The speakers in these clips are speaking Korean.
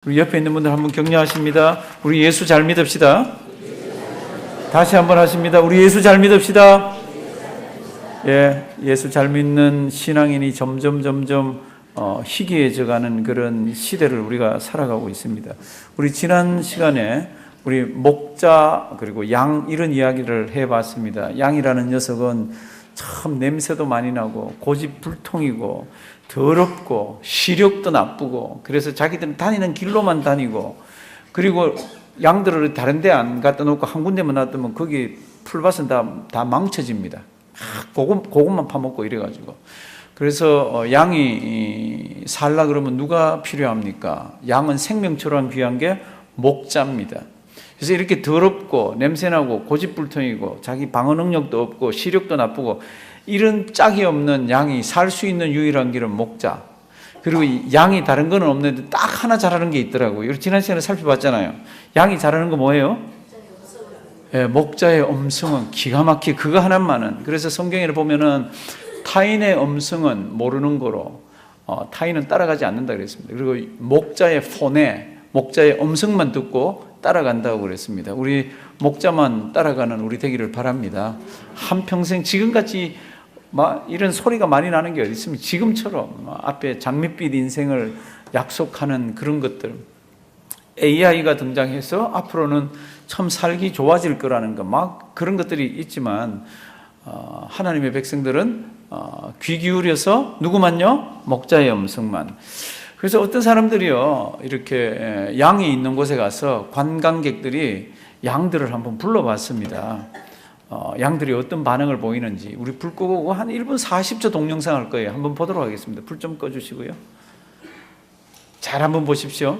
우리 옆에 있는 분들 한번 격려하십니다. 우리 예수 잘 믿읍시다. 다시 한번 하십니다. 우리 예수 잘 믿읍시다. 예수 잘 믿는 신앙인이 점점 희귀해져가는 그런 시대를 우리가 살아가고 있습니다. 우리 지난 시간에 우리 목자 그리고 양 이런 이야기를 해봤습니다. 양이라는 녀석은 참 냄새도 많이 나고 고집불통이고 더럽고 시력도 나쁘고 그래서 자기들은 다니는 길로만 다니고 그리고 양들을 다른 데 안 갖다 놓고 한 군데만 놔두면 거기 풀밭은 다 망쳐집니다. 그것만 파먹고 이래가지고 그래서 양이 살라 그러면 누가 필요합니까? 양은 생명처럼 귀한 게 목자입니다. 그래서 이렇게 더럽고 냄새나고 고집불통이고 자기 방어 능력도 없고 시력도 나쁘고 이런 짝이 없는 양이 살 수 있는 유일한 길은 목자. 그리고 양이 다른 건 없는데 딱 하나 잘하는 게 있더라고요. 지난 시간에 살펴봤잖아요. 양이 잘하는 거 뭐예요? 목자의 음성은 기가 막히게 그거 하나만은. 그래서 성경에 보면은 타인의 음성은 모르는 거로 타인은 따라가지 않는다 그랬습니다. 그리고 목자의 폰에 목자의 음성만 듣고 따라간다고 그랬습니다. 우리 목자만 따라가는 우리 되기를 바랍니다. 한평생 지금같이 이런 소리가 많이 나는 게 어디 있습니까? 지금처럼 앞에 장밋빛 인생을 약속하는 그런 것들. AI가 등장해서 앞으로는 참 살기 좋아질 거라는 거 그런 것들이 있지만 하나님의 백성들은 귀 기울여서 누구만요? 목자의 음성만. 그래서 어떤 사람들이요 이렇게 양이 있는 곳에 가서 관광객들이 양들을 한번 불러봤습니다. 양들이 어떤 반응을 보이는지 우리 불 끄고 한 1분 40초 동영상 할 거예요. 한번 보도록 하겠습니다. 불 좀 꺼주시고요. 잘 한번 보십시오.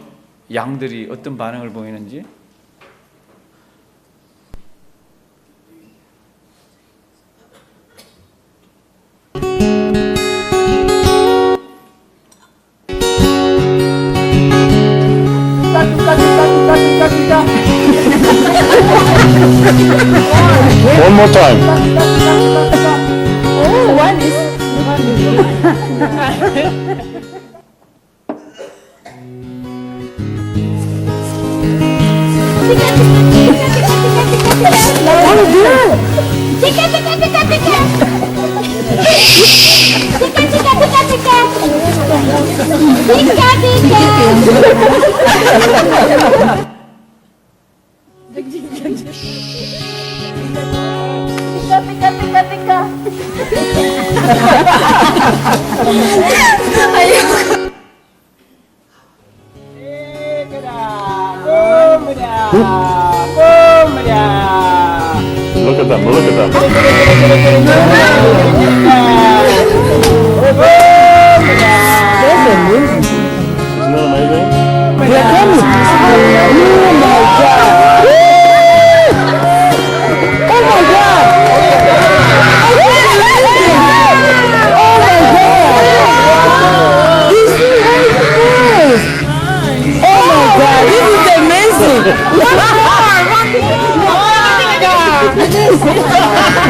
양들이 어떤 반응을 보이는지. One more time. Oh, one is. Look at them, look at them. Isn't that amazing? They're coming. Oh my God. Oh my God. Oh my God. You see how it moves. Oh my God. This is amazing. One more.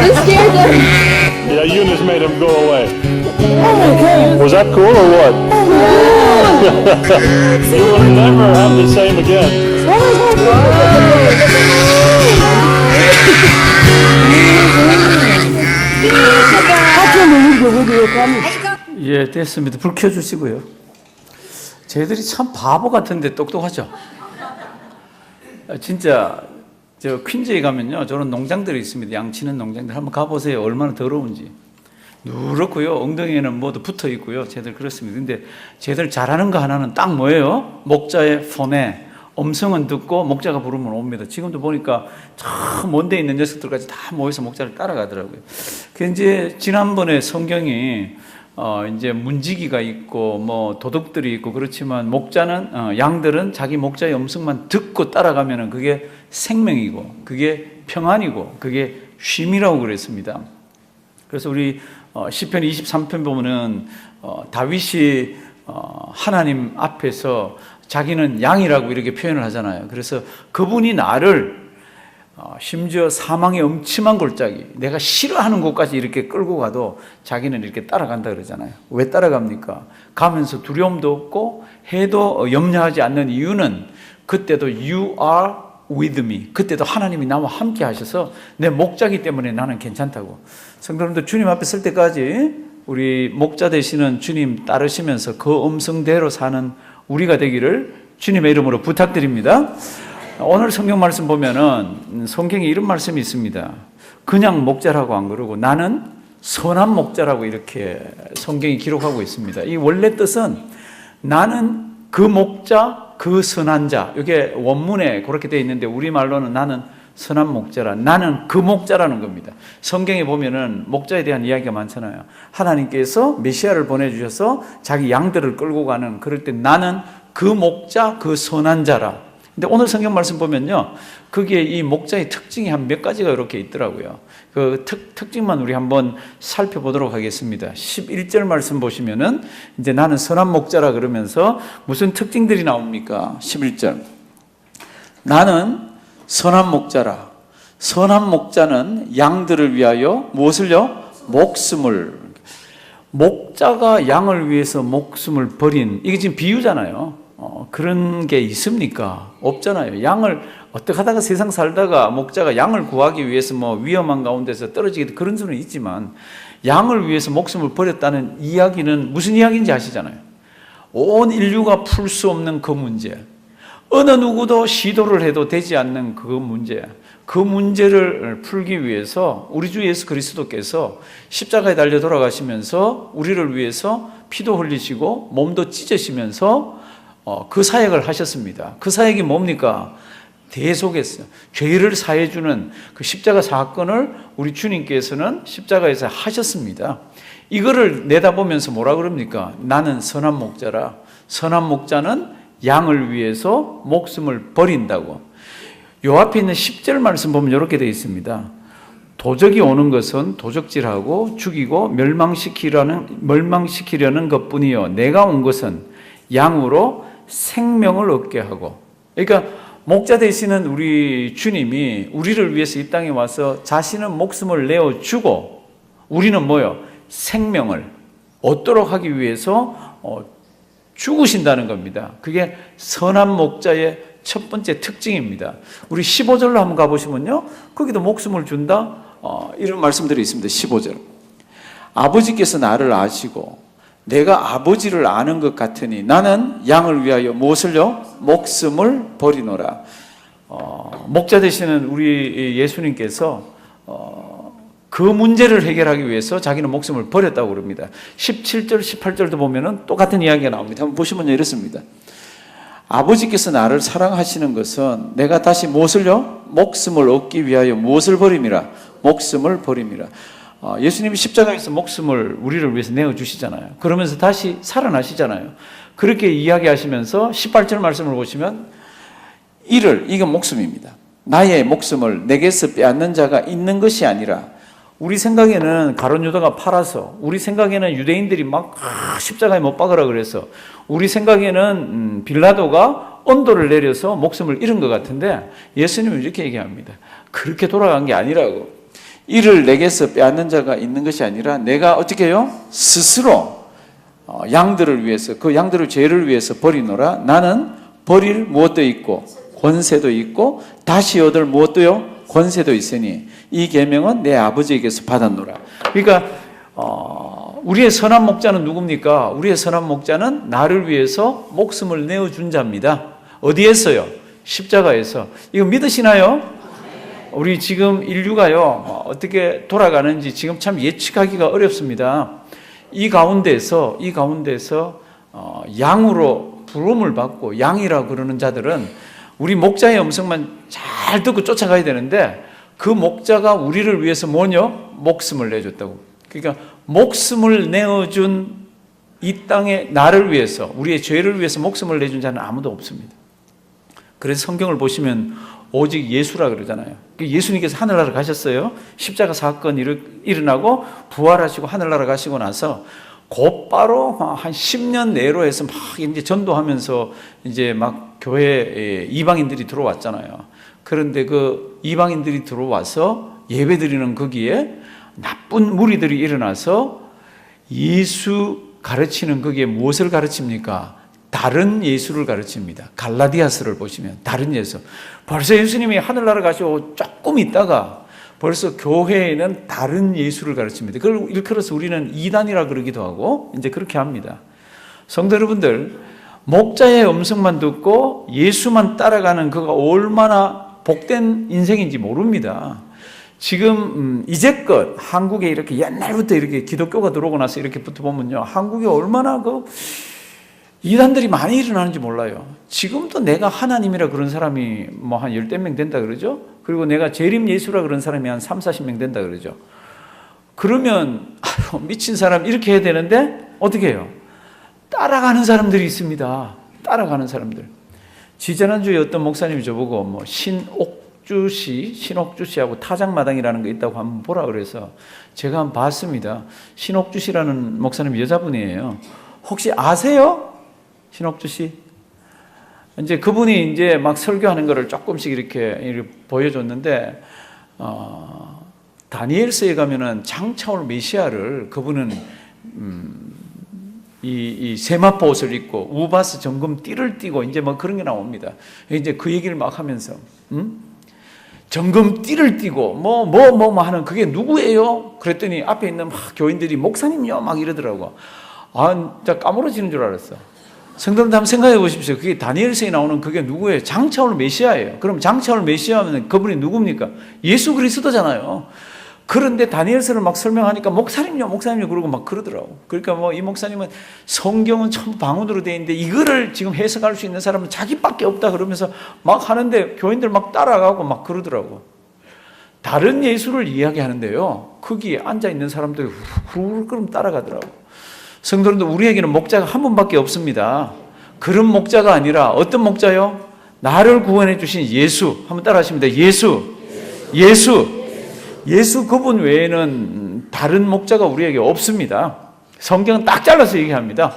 You scared them. Yeah, Eunice made him go away. Oh my God. Was that cool or what? You will never have the same again. 됐습니다. 불 켜주시고요. 쟤들이 참 바보 같은데 똑똑하죠? 진짜 저 퀸즈에 가면요 저런 농장들이 있습니다. 양치는 농장들 한번 가보세요. 얼마나 더러운지. 누렇고요. 엉덩이에는 모두 붙어 있고요. 쟤들 그렇습니다. 근데 쟤들 잘하는 거 하나는 딱 뭐예요? 목자의 폰에 음성은 듣고 목자가 부르면 옵니다. 지금도 보니까 참 먼 데 있는 녀석들까지 다 모여서 목자를 따라가더라고요. 그 이제 지난번에 성경이 이제 문지기가 있고 도둑들이 있고 그렇지만 목자는 양들은 자기 목자의 음성만 듣고 따라가면은 그게 생명이고 그게 평안이고 그게 쉼이라고 그랬습니다. 그래서 우리 시편 23편 보면은 다윗이 하나님 앞에서 자기는 양이라고 이렇게 표현을 하잖아요. 그래서 그분이 나를 심지어 사망의 엄침한 골짜기, 내가 싫어하는 곳까지 이렇게 끌고 가도 자기는 이렇게 따라간다 그러잖아요. 왜 따라갑니까? 가면서 두려움도 없고 해도 염려하지 않는 이유는 그때도 You are with me, 그때도 하나님이 나와 함께 하셔서 내 목자기 때문에 나는 괜찮다고. 성도님들, 주님 앞에 설 때까지 우리 목자 되시는 주님 따르시면서 그 음성대로 사는 우리가 되기를 주님의 이름으로 부탁드립니다. 오늘 성경 말씀 보면은 성경에 이런 말씀이 있습니다. 그냥 목자라고 안 그러고 나는 선한 목자라고 이렇게 성경이 기록하고 있습니다. 이 원래 뜻은 나는 그 목자, 그 선한 자. 이게 원문에 그렇게 되어 있는데 우리말로는 나는 선한 목자라, 나는 그 목자라는 겁니다. 성경에 보면은 목자에 대한 이야기가 많잖아요. 하나님께서 메시아를 보내주셔서 자기 양들을 끌고 가는, 그럴 때 나는 그 목자, 그 선한 자라. 근데 오늘 성경 말씀 보면요, 거기에 이 목자의 특징이 한 몇 가지가 이렇게 있더라고요. 그 특징만 우리 한번 살펴보도록 하겠습니다. 11절 말씀 보시면은 이제 나는 선한 목자라 그러면서 무슨 특징들이 나옵니까? 11절. 나는 선한 목자라. 선한 목자는 양들을 위하여 무엇을요? 목숨을. 목자가 양을 위해서 목숨을 버린, 이게 지금 비유잖아요. 그런 게 있습니까? 없잖아요. 양을 어떻게 하다가 세상 살다가 목자가 양을 구하기 위해서 뭐 위험한 가운데서 떨어지게 그런 수는 있지만, 양을 위해서 목숨을 버렸다는 이야기는 무슨 이야기인지 아시잖아요. 온 인류가 풀 수 없는 그 문제, 어느 누구도 시도를 해도 되지 않는 그 문제, 그 문제를 풀기 위해서 우리 주 예수 그리스도께서 십자가에 달려 돌아가시면서 우리를 위해서 피도 흘리시고 몸도 찢으시면서 그 사역을 하셨습니다. 그 사역이 뭡니까? 대속했어요. 죄를 사해주는 그 십자가 사건을 우리 주님께서는 십자가에서 하셨습니다. 이거를 내다보면서 뭐라 그럽니까? 나는 선한 목자라. 선한 목자는 양을 위해서 목숨을 버린다고. 요 앞에 있는 10절 말씀 보면 이렇게 되어 있습니다. 도적이 오는 것은 도적질하고 죽이고 멸망시키려는 것뿐이요, 내가 온 것은 양으로 생명을 얻게 하고. 그러니까 목자 되시는 우리 주님이 우리를 위해서 이 땅에 와서 자신은 목숨을 내어주고 우리는 뭐요? 생명을 얻도록 하기 위해서 죽으신다는 겁니다. 그게 선한 목자의 첫 번째 특징입니다. 우리 15절로 한번 가보시면요, 거기도 목숨을 준다, 이런 말씀들이 있습니다. 15절. 아버지께서 나를 아시고 내가 아버지를 아는 것 같으니 나는 양을 위하여 무엇을요? 목숨을 버리노라. 목자 되시는 우리 예수님께서 그 문제를 해결하기 위해서 자기는 목숨을 버렸다고 그럽니다. 17절, 18절도 보면은 똑같은 이야기가 나옵니다. 한번 보시면요, 이렇습니다. 아버지께서 나를 사랑하시는 것은 내가 다시 무엇을요? 목숨을 얻기 위하여 무엇을 버림이라? 목숨을 버림이라. 예수님이 십자가에서 목숨을 우리를 위해서 내어주시잖아요. 그러면서 다시 살아나시잖아요. 그렇게 이야기하시면서 18절 말씀을 보시면 이게 목숨입니다. 나의 목숨을 내게서 빼앗는 자가 있는 것이 아니라, 우리 생각에는 가룟 유다가 팔아서, 우리 생각에는 유대인들이 막 십자가에 못 박으라 그래서, 우리 생각에는 빌라도가 언도를 내려서 목숨을 잃은 것 같은데 예수님은 이렇게 얘기합니다. 그렇게 돌아간 게 아니라고. 이를 내게서 빼앗는 자가 있는 것이 아니라 내가 어떻게 해요? 스스로 양들을 위해서, 그 양들의 죄를 위해서 버리노라. 나는 버릴 무엇도 있고 권세도 있고 다시 얻을 무엇도요? 권세도 있으니 이 계명은 내 아버지에게서 받았노라. 그러니까 우리의 선한 목자는 누굽니까? 우리의 선한 목자는 나를 위해서 목숨을 내어준 자입니다. 어디에서요? 십자가에서. 이거 믿으시나요? 우리 지금 인류가요, 어떻게 돌아가는지 지금 참 예측하기가 어렵습니다. 이 가운데서 양으로 부름을 받고 양이라고 그러는 자들은 우리 목자의 음성만 잘 듣고 쫓아가야 되는데, 그 목자가 우리를 위해서 뭐냐? 목숨을 내줬다고. 그러니까 목숨을 내어준 이 땅에 나를 위해서, 우리의 죄를 위해서 목숨을 내준 자는 아무도 없습니다. 그래서 성경을 보시면 오직 예수라 그러잖아요. 예수님께서 하늘나라 가셨어요. 십자가 사건이 일어나고 부활하시고 하늘나라 가시고 나서 곧바로 한 10년 내로 해서 막 이제 전도하면서 이제 막 교회에 이방인들이 들어왔잖아요. 그런데 그 이방인들이 들어와서 예배 드리는 거기에 나쁜 무리들이 일어나서 예수 가르치는 거기에 무엇을 가르칩니까? 다른 예수를 가르칩니다. 갈라디아서를 보시면 다른 예수. 벌써 예수님이 하늘나라 가시고 조금 있다가 벌써 교회에는 다른 예수를 가르칩니다. 그걸 일컬어서 우리는 이단이라 그러기도 하고 이제 그렇게 합니다. 성도 여러분들, 목자의 음성만 듣고 예수만 따라가는 그가 얼마나 복된 인생인지 모릅니다. 지금 이제껏 한국에 이렇게 옛날부터 이렇게 기독교가 들어오고 나서 이렇게부터 보면요, 한국에 얼마나 그 이단들이 많이 일어나는지 몰라요. 지금도 내가 하나님이라 그런 사람이 뭐 한 10몇 명 된다 그러죠. 그리고 내가 재림 예수라 그런 사람이 한 3, 40명 된다 그러죠. 그러면 미친 사람 이렇게 해야 되는데 어떻게 해요? 따라가는 사람들이 있습니다. 따라가는 사람들. 지지난주에 어떤 목사님이 저보고 뭐 신옥주 씨하고 타작마당이라는 게 있다고 한번 보라 그래서 제가 한번 봤습니다. 신옥주 씨라는 목사님 여자분이에요. 혹시 아세요? 신옥주 씨? 이제 그분이 이제 막 설교하는 거를 조금씩 이렇게 보여줬는데, 다니엘서에 가면은 장차올 메시아를 그분은, 이 세마포 옷을 입고 우바스 정금 띠를 띠고 이제 뭐 그런 게 나옵니다. 이제 그 얘기를 막 하면서, 정금 띠를 띠고 뭐 하는 그게 누구예요? 그랬더니 앞에 있는 막 교인들이 목사님요 막 이러더라고. 아, 진짜 까무러지는 줄 알았어. 성도님들 한번 생각해 보십시오. 그게 다니엘서에 나오는 그게 누구예요? 장차올 메시아예요. 그럼 장차올 메시아면 그분이 누굽니까? 예수 그리스도잖아요. 그런데 다니엘서를 막 설명하니까 목사님요 그러고 막 그러더라고. 그러니까 뭐 이 목사님은 성경은 전부 방언으로 되어 있는데 이거를 지금 해석할 수 있는 사람은 자기밖에 없다 그러면서 막 하는데 교인들 막 따라가고 막 그러더라고. 다른 예수를 이야기하는데요, 거기에 앉아있는 사람들이 후루룩 따라가더라고. 성도님들, 우리에게는 목자가 한 분밖에 없습니다. 그런 목자가 아니라 어떤 목자요? 나를 구원해 주신 예수. 한번 따라 하십니다. 예수 그분 외에는 다른 목자가 우리에게 없습니다. 성경은 딱 잘라서 얘기합니다.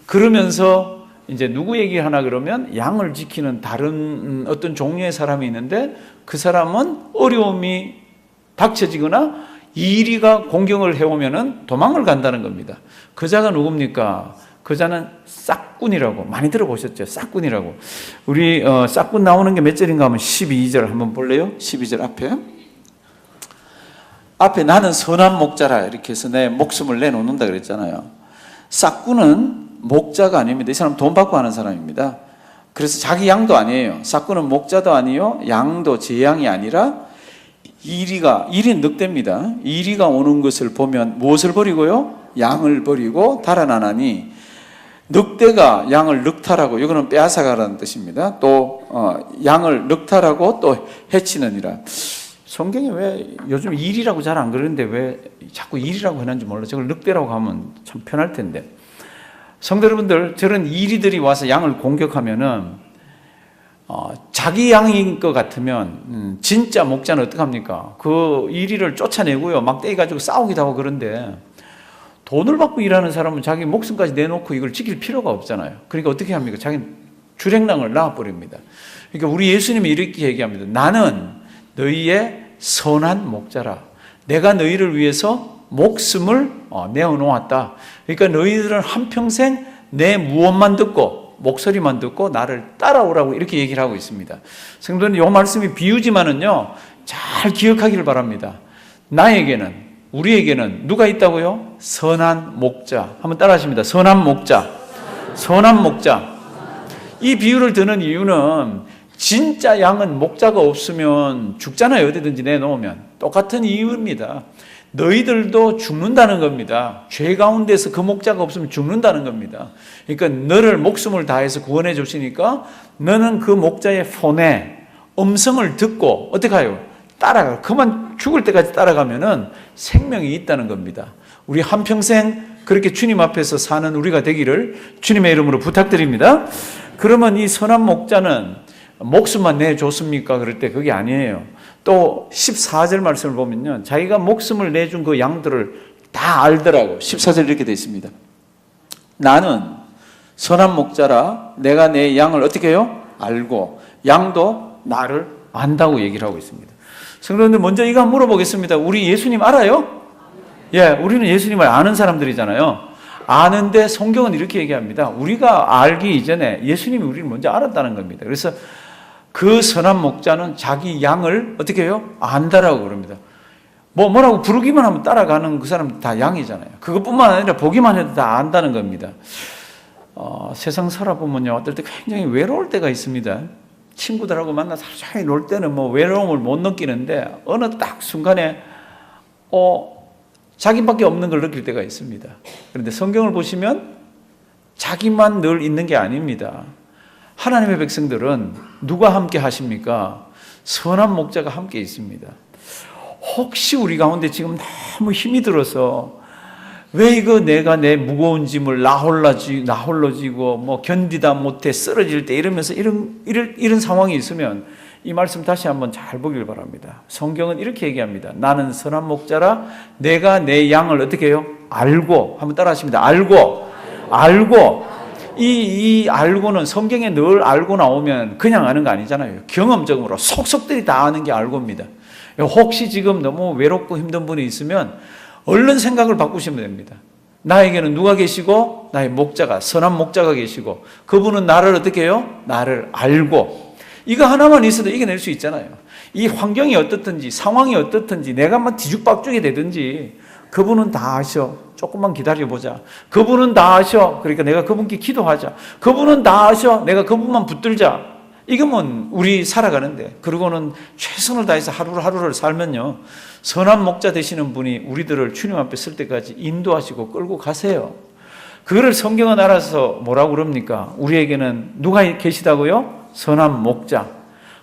그러면서 이제 누구 얘기하나 그러면 양을 지키는 다른 어떤 종류의 사람이 있는데 그 사람은 어려움이 닥쳐지거나 이리가 공경을 해오면은 도망을 간다는 겁니다. 그 자가 누굽니까? 그 자는 싹군이라고 많이 들어보셨죠? 싹군이라고. 우리 싹군 나오는 게 몇 절인가 하면 12절 한번 볼래요? 12절 앞에 나는 선한 목자라 이렇게 해서 내 목숨을 내놓는다 그랬잖아요. 싹군은 목자가 아닙니다. 이 사람 돈 받고 하는 사람입니다. 그래서 자기 양도 아니에요. 싹군은 목자도 아니요 양도 제 양이 아니라 이리 늑대입니다. 이리가 오는 것을 보면 무엇을 버리고요? 양을 버리고 달아나나니, 늑대가 양을 늑탈하고, 이거는 빼앗아가라는 뜻입니다. 또 양을 늑탈하고 또 해치느니라. 성경에 왜 요즘 일이라고 잘 안 그러는데 왜 자꾸 일이라고 해놨는지 몰라. 저걸 늑대라고 하면 참 편할 텐데. 성도 여러분들, 저런 이리들이 와서 양을 공격하면은 자기 양인 것 같으면 진짜 목자는 어떡합니까? 그 이리를 쫓아내고요 막 떼가지고 싸우기도 하고. 그런데 돈을 받고 일하는 사람은 자기 목숨까지 내놓고 이걸 지킬 필요가 없잖아요. 그러니까 어떻게 합니까? 자기는 주랭랑을 놔버립니다. 그러니까 우리 예수님이 이렇게 얘기합니다. 나는 너희의 선한 목자라. 내가 너희를 위해서 목숨을 내어놓았다. 그러니까 너희들은 한평생 내 무엇만 듣고 목소리만 듣고 나를 따라오라고 이렇게 얘기를 하고 있습니다. 성도는 이 말씀이 비유지만은요, 잘 기억하기를 바랍니다. 나에게는, 우리에게는 누가 있다고요? 선한 목자. 한번 따라 하십니다. 선한 목자. 이 비유를 드는 이유는 진짜 양은 목자가 없으면 죽잖아요. 어디든지 내놓으면. 똑같은 이유입니다. 너희들도 죽는다는 겁니다. 죄 가운데서 그 목자가 없으면 죽는다는 겁니다. 그러니까 너를 목숨을 다해서 구원해 주시니까 너는 그 목자의 폰에 음성을 듣고 어떻게 해요? 따라가. 그만 죽을 때까지 따라가면은 생명이 있다는 겁니다. 우리 한평생 그렇게 주님 앞에서 사는 우리가 되기를 주님의 이름으로 부탁드립니다. 그러면 이 선한 목자는 목숨만 내줬습니까? 그럴 때 그게 아니에요. 또 14절 말씀을 보면요, 자기가 목숨을 내준 그 양들을 다 알더라고. 14절 이렇게 되어 있습니다. 나는 선한 목자라 내가 내 양을 어떻게 해요? 알고 양도 나를 안다고 얘기를 하고 있습니다. 성도님들 먼저 이거 한번 물어보겠습니다. 우리 예수님 알아요? 예, 우리는 예수님을 아는 사람들이잖아요. 아는데 성경은 이렇게 얘기합니다. 우리가 알기 이전에 예수님이 우리를 먼저 알았다는 겁니다. 그래서 그 선한 목자는 자기 양을 어떻게 해요? 안다라고 그럽니다. 뭐라고 부르기만 하면 따라가는 그 사람 다 양이잖아요. 그것뿐만 아니라 보기만 해도 다 안다는 겁니다. 세상 살아보면요, 어떨 때 굉장히 외로울 때가 있습니다. 친구들하고 만나서 하루 종일 놀 때는 뭐 외로움을 못 느끼는데 어느 딱 순간에 자기밖에 없는 걸 느낄 때가 있습니다. 그런데 성경을 보시면 자기만 늘 있는 게 아닙니다. 하나님의 백성들은 누가 함께 하십니까? 선한 목자가 함께 있습니다. 혹시 우리 가운데 지금 너무 힘이 들어서 왜 이거 내가 내 무거운 짐을 나 홀로 지고 뭐 견디다 못해 쓰러질 때 이러면서 이런 상황이 있으면 이 말씀 다시 한번 잘 보길 바랍니다. 성경은 이렇게 얘기합니다. 나는 선한 목자라 내가 내 양을 어떻게 해요? 알고. 한번 따라 하십니다. 알고. 이 알고는 성경에 늘 알고 나오면 그냥 아는 거 아니잖아요. 경험적으로 속속들이 다 아는 게 알고입니다. 혹시 지금 너무 외롭고 힘든 분이 있으면 얼른 생각을 바꾸시면 됩니다. 나에게는 누가 계시고 나의 목자가 선한 목자가 계시고 그분은 나를 어떻게 해요? 나를 알고. 이거 하나만 있어도 이겨낼 수 있잖아요. 이 환경이 어떻든지 상황이 어떻든지 내가 막 뒤죽박죽이 되든지 그분은 다 아셔. 조금만 기다려보자. 그분은 다 아셔. 그러니까 내가 그분께 기도하자. 그분은 다 아셔. 내가 그분만 붙들자. 이거면 우리 살아가는데 그러고는 최선을 다해서 하루를 살면요, 선한 목자 되시는 분이 우리들을 주님 앞에 쓸 때까지 인도하시고 끌고 가세요. 그거를 성경은 알아서 뭐라고 그럽니까? 우리에게는 누가 계시다고요? 선한 목자.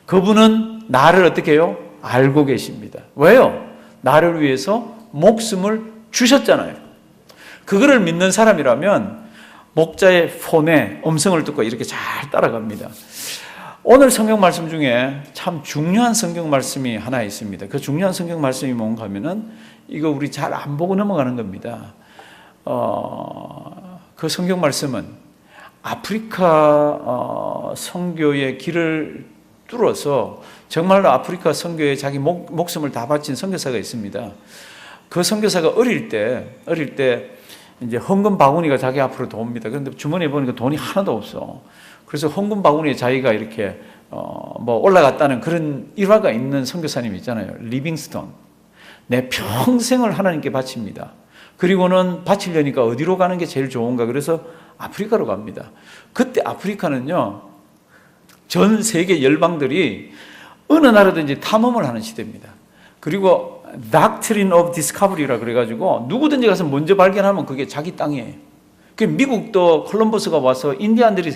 그분은 나를 어떻게 해요? 알고 계십니다. 왜요? 나를 위해서 목숨을 주셨잖아요. 그거를 믿는 사람이라면 목자의 폰에 음성을 듣고 이렇게 잘 따라갑니다. 오늘 성경 말씀 중에 참 중요한 성경 말씀이 하나 있습니다. 그 중요한 성경 말씀이 뭔가 하면은 이거 우리 잘 안 보고 넘어가는 겁니다. 그 성경 말씀은 아프리카 선교의 길을 뚫어서 정말로 아프리카 선교에 자기 목숨을 다 바친 선교사가 있습니다. 그 선교사가 어릴 때 이제 헌금 바구니가 자기 앞으로 도옵니다. 그런데 주머니에 보니까 돈이 하나도 없어. 그래서 헌금 바구니에 자기가 이렇게 올라갔다는 그런 일화가 있는 선교사님 있잖아요. 리빙스턴. 내 평생을 하나님께 바칩니다. 그리고는 바치려니까 어디로 가는 게 제일 좋은가? 그래서 아프리카로 갑니다. 그때 아프리카는요, 전 세계 열방들이 어느 나라든지 탐험을 하는 시대입니다. 그리고 Doctrine of Discovery라 그래가지고 누구든지 가서 먼저 발견하면 그게 자기 땅이에요. 미국도 콜럼버스가 와서 인디안들이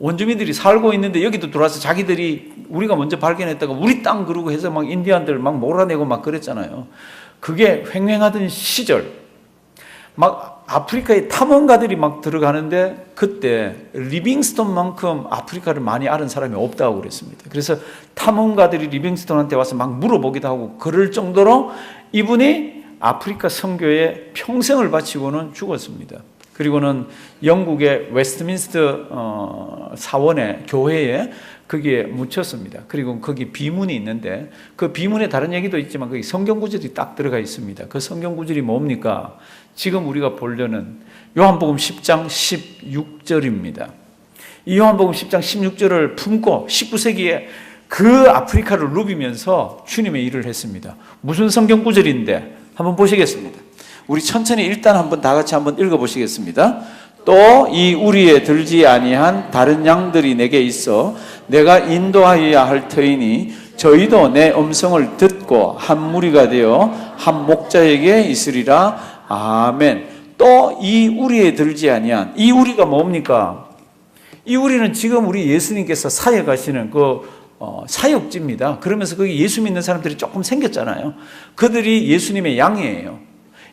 원주민들이 살고 있는데 여기도 들어와서 자기들이 우리가 먼저 발견했다가 우리 땅 그러고 해서 막 인디안들 막 몰아내고 막 그랬잖아요. 그게 횡행하던 시절, 막 아프리카에 탐험가들이 막 들어가는데 그때 리빙스톤만큼 아프리카를 많이 아는 사람이 없다고 그랬습니다. 그래서 탐험가들이 리빙스톤한테 와서 막 물어보기도 하고 그럴 정도로 이분이 아프리카 선교에 평생을 바치고는 죽었습니다. 그리고는 영국의 웨스트민스터 사원의 교회에 거기에 묻혔습니다. 그리고 거기 비문이 있는데 그 비문에 다른 얘기도 있지만 거기 성경 구절이 딱 들어가 있습니다. 그 성경 구절이 뭡니까? 지금 우리가 보려는 요한복음 10장 16절입니다. 이 요한복음 10장 16절을 품고 19세기에 그 아프리카를 누비면서 주님의 일을 했습니다. 무슨 성경 구절인데 한번 보시겠습니다. 우리 천천히 일단 한번 다 같이 한번 읽어보시겠습니다. 또 이 우리에 들지 아니한 다른 양들이 내게 있어 내가 인도하여야 할 터이니 저희도 내 음성을 듣고 한 무리가 되어 한 목자에게 있으리라. 아멘. 또 이 우리에 들지 아니한, 이 우리가 뭡니까? 이 우리는 지금 우리 예수님께서 사역하시는 그 사역지입니다. 그러면서 거기 예수 믿는 사람들이 조금 생겼잖아요. 그들이 예수님의 양이에요.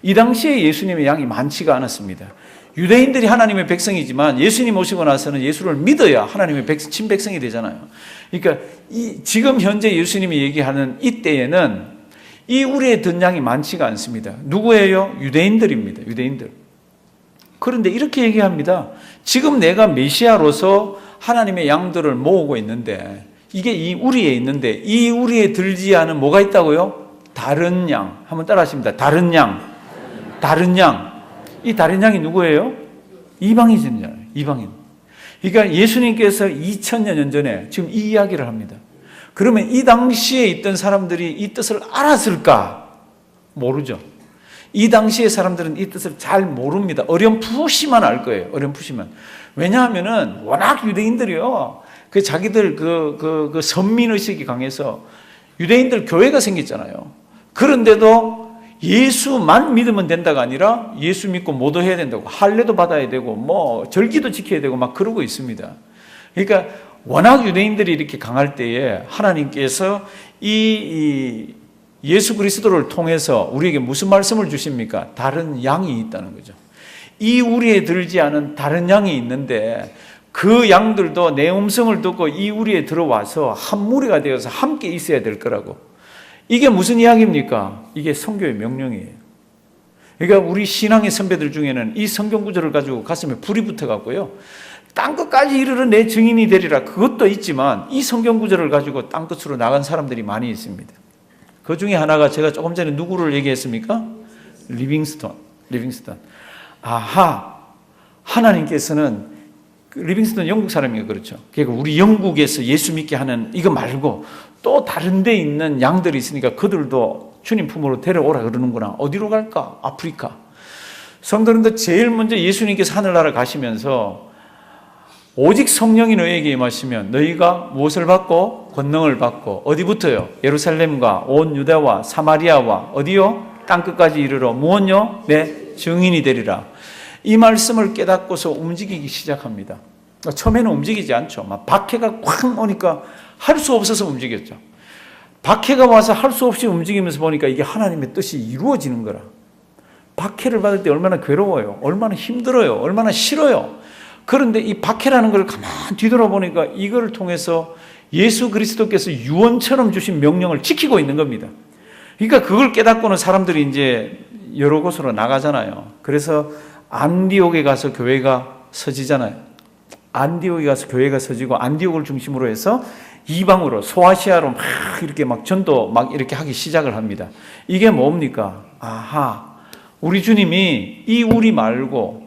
이 당시에 예수님의 양이 많지가 않았습니다. 유대인들이 하나님의 백성이지만 예수님 오시고 나서는 예수를 믿어야 하나님의 친백성이 되잖아요. 그러니까 지금 현재 예수님이 얘기하는 이때에는 이 우리의 든 양이 많지가 않습니다. 누구예요? 유대인들입니다. 유대인들. 그런데 이렇게 얘기합니다. 지금 내가 메시아로서 하나님의 양들을 모으고 있는데 이게 이 우리에 있는데 이 우리에 들지 않은 뭐가 있다고요? 다른 양. 한번 따라 하십니다. 다른 양. 다른 양. 이 다른 양이 누구예요? 이방인이잖아요. 이방인. 그러니까 예수님께서 2000여 년 전에 지금 이 이야기를 합니다. 그러면 이 당시에 있던 사람들이 이 뜻을 알았을까? 모르죠. 이 당시의 사람들은 이 뜻을 잘 모릅니다. 어렴풋이만 알 거예요. 어렴풋이만. 왜냐하면은 워낙 유대인들이요. 그 자기들 그 선민의식이 강해서 유대인들 교회가 생겼잖아요. 그런데도 예수만 믿으면 된다가 아니라 예수 믿고 모도해야 된다고, 할례도 받아야 되고 뭐 절기도 지켜야 되고 막 그러고 있습니다. 그러니까 워낙 유대인들이 이렇게 강할 때에 하나님께서 이 예수 그리스도를 통해서 우리에게 무슨 말씀을 주십니까? 다른 양이 있다는 거죠. 이 우리에 들지 않은 다른 양이 있는데 그 양들도 내 음성을 듣고 이 우리에 들어와서 한 무리가 되어서 함께 있어야 될 거라고. 이게 무슨 이야기입니까? 이게 성경의 명령이에요. 그러니까 우리 신앙의 선배들 중에는 이 성경 구절을 가지고 가슴에 불이 붙어갖고요. 땅끝까지 이르러 내 증인이 되리라. 그것도 있지만 이 성경 구절을 가지고 땅끝으로 나간 사람들이 많이 있습니다. 그 중에 하나가 제가 조금 전에 누구를 얘기했습니까? 리빙스톤. 아하, 하나님께서는 리빙스톤 영국 사람이에요. 그렇죠. 그러니까 우리 영국에서 예수 믿게 하는 이거 말고 또 다른 데 있는 양들이 있으니까 그들도 주님 품으로 데려오라 그러는구나. 어디로 갈까? 아프리카. 성도님들 제일 먼저 예수님께서 하늘나라 가시면서 오직 성령이 너희에게 임하시면 너희가 무엇을 받고? 권능을 받고. 어디부터요? 예루살렘과 온 유다와 사마리아와 어디요? 땅끝까지 이르러 무엇요? 내 증인이 되리라. 이 말씀을 깨닫고서 움직이기 시작합니다. 처음에는 움직이지 않죠. 막 박해가 콱 오니까 할 수 없어서 움직였죠. 박해가 와서 할 수 없이 움직이면서 보니까 이게 하나님의 뜻이 이루어지는 거라. 박해를 받을 때 얼마나 괴로워요. 얼마나 힘들어요. 얼마나 싫어요. 그런데 이 박해라는 걸 가만히 뒤돌아보니까 이걸 통해서 예수 그리스도께서 유언처럼 주신 명령을 지키고 있는 겁니다. 그러니까 그걸 깨닫고는 사람들이 이제 여러 곳으로 나가잖아요. 그래서 안디옥에 가서 교회가 서지잖아요. 안디옥에 가서 교회가 서지고 안디옥을 중심으로 해서 이방으로 소아시아로 막 이렇게 막 전도 막 이렇게 하기 시작을 합니다. 이게 뭡니까? 아하, 우리 주님이 이 우리 말고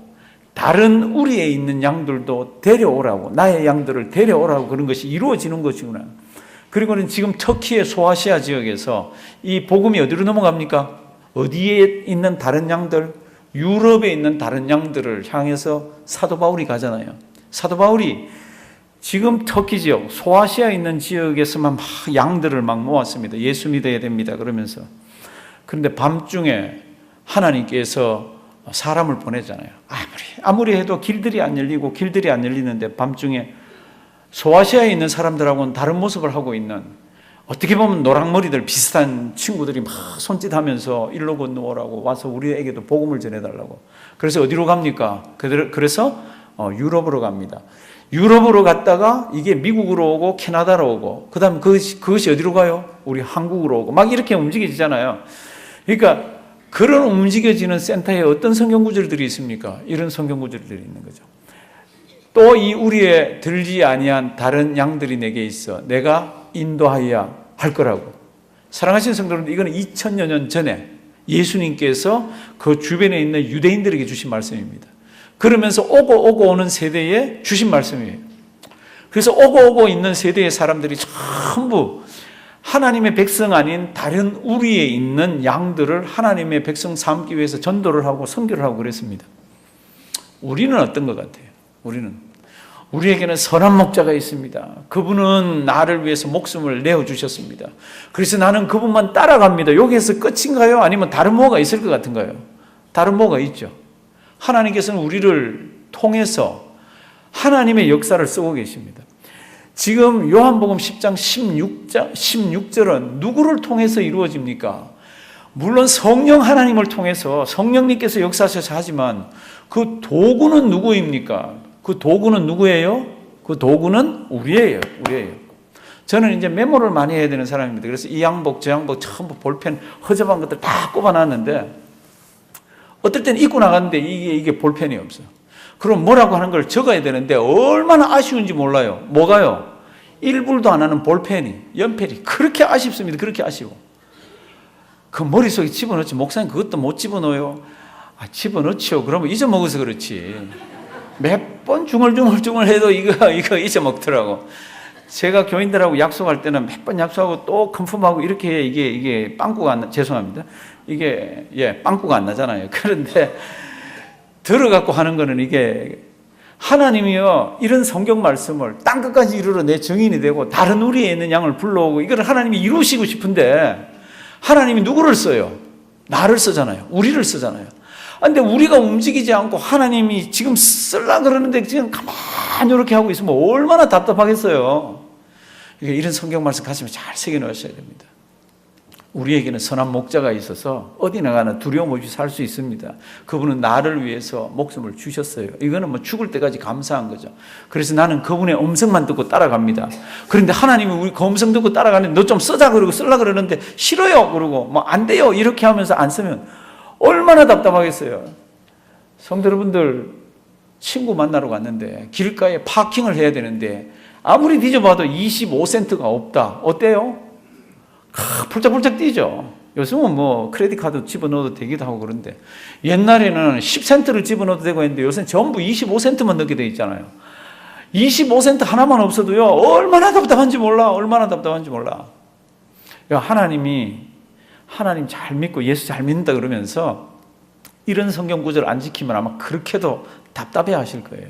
다른 우리에 있는 양들도 데려오라고, 나의 양들을 데려오라고 그런 것이 이루어지는 것이구나. 그리고는 지금 터키의 소아시아 지역에서 이 복음이 어디로 넘어갑니까? 어디에 있는 다른 양들? 유럽에 있는 다른 양들을 향해서 사도 바울이 가잖아요. 사도 바울이 지금 터키 지역, 소아시아에 있는 지역에서만 막 양들을 막 모았습니다. 예수 믿어야 됩니다. 그러면서. 그런데 밤중에 하나님께서 사람을 보내잖아요. 아무리 해도 길들이 안 열리고 길들이 안 열리는데 밤중에 소아시아에 있는 사람들하고는 다른 모습을 하고 있는, 어떻게 보면 노랑머리들 비슷한 친구들이 막 손짓하면서 일로 건너오라고 와서 우리에게도 복음을 전해달라고. 그래서 어디로 갑니까? 그래서 유럽으로 갑니다. 유럽으로 갔다가 이게 미국으로 오고 캐나다로 오고 그 다음 그것이 어디로 가요? 우리 한국으로 오고 막 이렇게 움직여지잖아요. 그러니까 그런 움직여지는 센터에 어떤 성경 구절들이 있습니까? 이런 성경 구절들이 있는 거죠. 또 이 우리에 들지 아니한 다른 양들이 내게 있어 내가 인도하여야 할 거라고. 사랑하시는 성도 여러분, 이거는 2000여 년 전에 예수님께서 그 주변에 있는 유대인들에게 주신 말씀입니다. 그러면서 오고 오는 세대에 주신 말씀이에요. 그래서 오고 있는 세대의 사람들이 전부 하나님의 백성 아닌 다른 우리에 있는 양들을 하나님의 백성 삼기 위해서 전도를 하고 선교를 하고 그랬습니다. 우리는 어떤 것 같아요? 우리에게는 선한 목자가 있습니다. 그분은 나를 위해서 목숨을 내어주셨습니다. 그래서 나는 그분만 따라갑니다. 여기에서 끝인가요? 아니면 다른 뭐가 있을 것 같은가요? 다른 뭐가 있죠. 하나님께서는 우리를 통해서 하나님의 역사를 쓰고 계십니다. 지금 요한복음 10장 16절은 누구를 통해서 이루어집니까? 물론 성령 하나님을 통해서 성령님께서 역사하셔서 하지만 그 도구는 누구입니까? 그 도구는 누구예요? 그 도구는 우리예요. 저는 이제 메모를 많이 해야 되는 사람입니다. 그래서 이 양복, 저 양복 전부 볼펜 허접한 것들 다 꼽아놨는데 어떨 때는 입고 나갔는데 이게 볼펜이 없어요. 그럼 뭐라고 하는 걸 적어야 되는데 얼마나 아쉬운지 몰라요. 뭐가요? 1불도 안 하는 볼펜이, 연필이 그렇게 아쉽습니다. 그렇게 아쉬워. 그 머릿속에 집어넣지. 목사님 그것도 못 집어넣어요. 집어넣지요. 그러면 잊어먹어서 그렇지. 몇 번 중얼중얼 해도 이거 잊어먹더라고. 제가 교인들하고 약속할 때는 몇 번 약속하고 또 컨펌하고 이렇게 해. 이게 빵꾸가 안 나, 죄송합니다. 빵꾸가 안 나잖아요. 그런데 들어갖고 하는 거는 이게 하나님이요, 이런 성경 말씀을 땅끝까지 이루러 내 증인이 되고 다른 우리에 있는 양을 불러오고 이걸 하나님이 이루시고 싶은데 하나님이 누구를 써요? 나를 쓰잖아요. 우리를 쓰잖아요. 근데 우리가 움직이지 않고 하나님이 지금 쓰려고 그러는데 지금 가만히 이렇게 하고 있으면 얼마나 답답하겠어요. 이런 성경 말씀 가슴에 잘 새겨 넣으셔야 됩니다. 우리에게는 선한 목자가 있어서 어디 나가나 두려움 없이 살 수 있습니다. 그분은 나를 위해서 목숨을 주셨어요. 이거는 뭐 죽을 때까지 감사한 거죠. 그래서 나는 그분의 음성만 듣고 따라갑니다. 그런데 하나님이 우리 그 음성 듣고 따라가는데 너 좀 쓰자 그러고 쓰려고 그러는데 싫어요 그러고 뭐 안 돼요 이렇게 하면서 안 쓰면 얼마나 답답하겠어요. 성도 여러분들, 친구 만나러 갔는데 길가에 파킹을 해야 되는데 아무리 뒤져봐도 25센트가 없다. 어때요? 펄쩍펄쩍 뛰죠. 요즘은 뭐 크레딧 카드 집어넣어도 되기도 하고 그런데 옛날에는 10센트를 집어넣어도 되고 했는데 요새는 전부 25센트만 넣게 돼 있잖아요. 25센트 하나만 없어도요 얼마나 답답한지 몰라. 얼마나 답답한지 몰라. 하나님 잘 믿고 예수 잘 믿는다 그러면서 이런 성경 구절 안 지키면 아마 그렇게도 답답해 하실 거예요.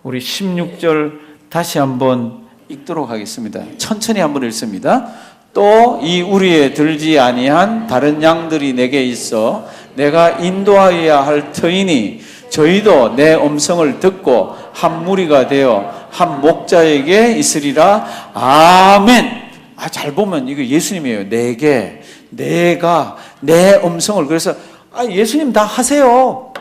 우리 16절 다시 한번 읽도록 하겠습니다. 천천히 한번 읽습니다. 또 이 우리에 들지 아니한 다른 양들이 내게 있어 내가 인도하여야 할 터이니 저희도 내 음성을 듣고 한 무리가 되어 한 목자에게 있으리라. 아멘. 잘 보면 이거 예수님이에요. 내가 내 음성을. 그래서 예수님 다 하세요.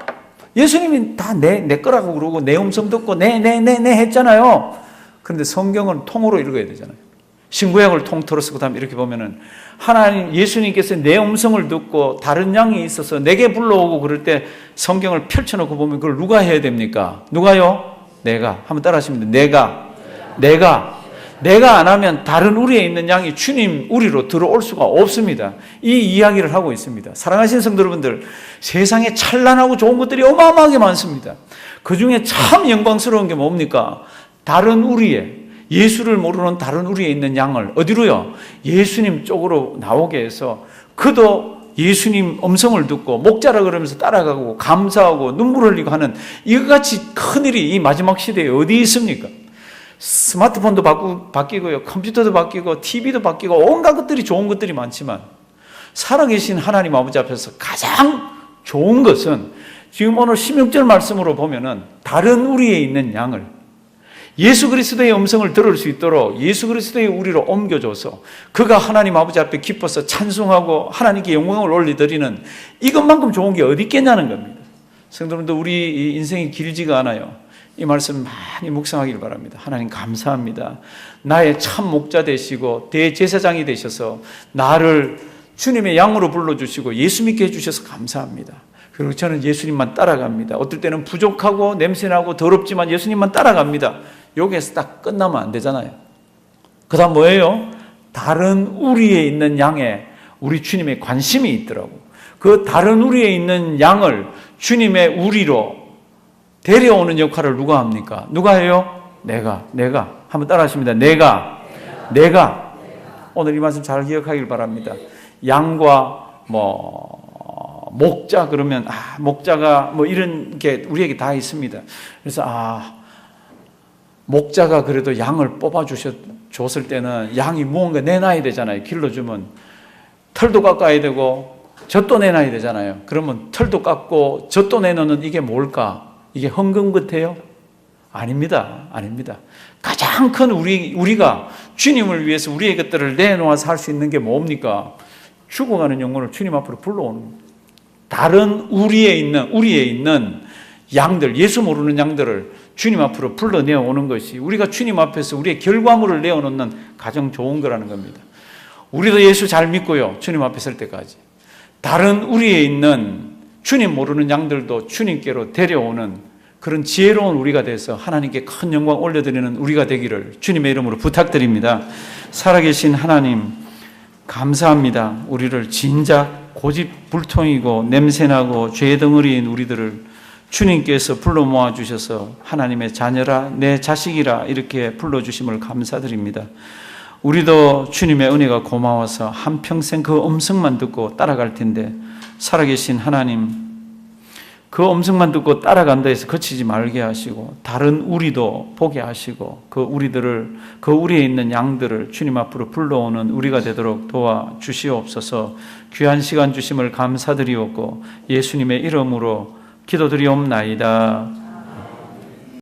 예수님이 다 내 거라고 그러고 내 음성 듣고 네 했잖아요. 그런데 성경은 통으로 읽어야 되잖아요. 신구약을 통틀어 쓰고 다음에 이렇게 보면은 하나님 예수님께서 내 음성을 듣고 다른 양이 있어서 내게 불러오고 그럴 때 성경을 펼쳐놓고 보면 그걸 누가 해야 됩니까? 누가요? 내가. 한번 따라하시면 돼요. 내가 안 하면 다른 우리에 있는 양이 주님 우리로 들어올 수가 없습니다. 이 이야기를 하고 있습니다. 사랑하시는 성도 여러분들, 세상에 찬란하고 좋은 것들이 어마어마하게 많습니다. 그 중에 참 영광스러운 게 뭡니까? 다른 우리에, 예수를 모르는 다른 우리에 있는 양을 어디로요? 예수님 쪽으로 나오게 해서 그도 예수님 음성을 듣고 목자라 그러면서 따라가고 감사하고 눈물 흘리고 하는 이것같이 큰일이 이 마지막 시대에 어디 있습니까? 스마트폰도 바뀌고요, 컴퓨터도 바뀌고 TV도 바뀌고 온갖 것들이 좋은 것들이 많지만 살아계신 하나님 아버지 앞에서 가장 좋은 것은 지금 오늘 16절 말씀으로 보면은 다른 우리에 있는 양을 예수 그리스도의 음성을 들을 수 있도록 예수 그리스도의 우리로 옮겨줘서 그가 하나님 아버지 앞에 기뻐서 찬송하고 하나님께 영광을 올려드리는 이것만큼 좋은 게 어디 있겠냐는 겁니다. 성도님들, 우리 인생이 길지가 않아요. 이 말씀 많이 묵상하길 바랍니다. 하나님 감사합니다. 나의 참 목자 되시고 대제사장이 되셔서 나를 주님의 양으로 불러주시고 예수 믿게 해주셔서 감사합니다. 그리고 저는 예수님만 따라갑니다. 어떨 때는 부족하고 냄새나고 더럽지만 예수님만 따라갑니다. 여기에서 딱 끝나면 안 되잖아요. 그 다음 뭐예요? 다른 우리에 있는 양에 우리 주님의 관심이 있더라고. 그 다른 우리에 있는 양을 주님의 우리로 데려오는 역할을 누가 합니까? 누가 해요? 내가. 한번 따라하십니다. 내가. 오늘 이 말씀 잘 기억하길 바랍니다. 양과 목자 그러면 목자가 이런 게 우리에게 다 있습니다. 그래서 목자가 그래도 양을 뽑아줬을 때는 양이 무언가 내놔야 되잖아요. 길러주면 털도 깎아야 되고 젖도 내놔야 되잖아요. 그러면 털도 깎고 젖도 내놓는 이게 뭘까? 이게 헌금 같아요? 아닙니다. 가장 큰 우리가 주님을 위해서 우리의 것들을 내놓아서 할 수 있는 게 뭡니까? 죽어가는 영혼을 주님 앞으로 불러오는 겁니다. 다른 우리에 있는 양들, 예수 모르는 양들을 주님 앞으로 불러내오는 것이 우리가 주님 앞에서 우리의 결과물을 내어놓는 가장 좋은 거라는 겁니다. 우리도 예수 잘 믿고요, 주님 앞에 설 때까지. 다른 우리에 있는 주님 모르는 양들도 주님께로 데려오는 그런 지혜로운 우리가 돼서 하나님께 큰 영광 올려드리는 우리가 되기를 주님의 이름으로 부탁드립니다. 살아계신 하나님 감사합니다. 우리를 진작 고집불통이고 냄새나고 죄덩어리인 우리들을 주님께서 불러 모아주셔서 하나님의 자녀라 내 자식이라 이렇게 불러주심을 감사드립니다. 우리도 주님의 은혜가 고마워서 한평생 그 음성만 듣고 따라갈 텐데 살아계신 하나님 그 음성만 듣고 따라간다 해서 거치지 말게 하시고 다른 우리도 보게 하시고 그 우리들을 그 우리에 있는 양들을 주님 앞으로 불러오는 우리가 되도록 도와주시옵소서. 귀한 시간 주심을 감사드리옵고 예수님의 이름으로 기도드리옵나이다.